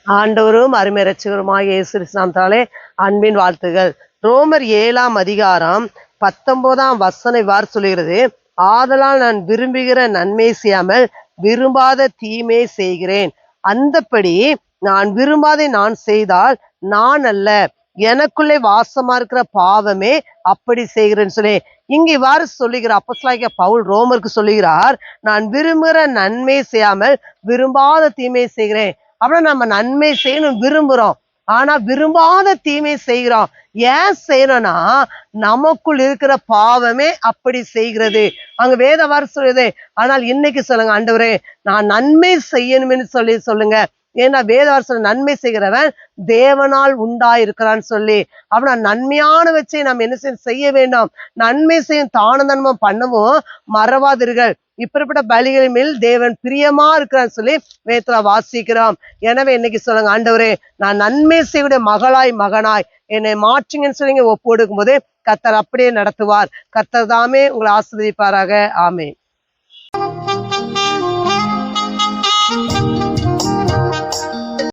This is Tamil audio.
ஆண்டவரும் அருமை இரட்சகருமாகிய இயேசு கிறிஸ்து நாமத்தாலே அன்பின் வாழ்த்துகள். ரோமர் 7ஆம் அதிகாரம் 19ஆம் வசனம் இவ்வாறு சொல்கிறது, ஆதலால் நான் விரும்புகிற நன்மை செய்யாமல் விரும்பாத தீமை செய்கிறேன். அந்தப்படி நான் விரும்பாதை நான் செய்தால் நான் அல்ல, எனக்குள்ளே வாசமா இருக்கிற பாவமே அப்படி செய்கிறேன்னு சொல்லி இங்க இவ்வாறு சொல்லுகிறார் அப்போஸ்தலனாகிய பவுல் ரோமருக்கு சொல்லுகிறார், நான் விரும்புகிற நன்மை செய்யாமல் விரும்பாத தீமை செய்கிறேன். அப்புறம் நம்ம நன்மை செய்யணும் விரும்புறோம், ஆனா விரும்பாத தீமை செய்கிறோம். ஏன் செய்யறோம்னா நமக்குள் இருக்கிற பாவமே அப்படி செய்கிறது. அங்க வேத வார்த்தை சொல்லுது. ஆனால் இன்னைக்கு சொல்லுங்க, ஆண்டவரே நான் நன்மை செய்யணும்னு சொல்லுங்க. ஏன்னா வேதவாசல் நன்மை செய்கிறவன் தேவனால் உண்டாயிருக்கிறான்னு சொல்லி அப்படின்னா நன்மையான வச்சு நம்ம என்ன செய்ய வேண்டும், நன்மை செய்யும் தான தர்மம் பண்ணவும் மறவாதீர்கள், இப்படிப்பட்ட பலிகளின் மேல் தேவன் பிரியமா இருக்கிறான்னு சொல்லி வேதத்துல வாசிக்கிறோம். எனவே இன்னைக்கு சொல்லுங்க, ஆண்டவரே நான் நன்மை செய்ய மகனாய் என்னை மாற்றுங்கன்னு சொல்லி ஒப்பு கொடுக்கும் போது கர்த்தர் அப்படியே நடத்துவார். கர்த்தர் தாமே உங்களை ஆசீர்வதிப்பாராக. ஆமென்.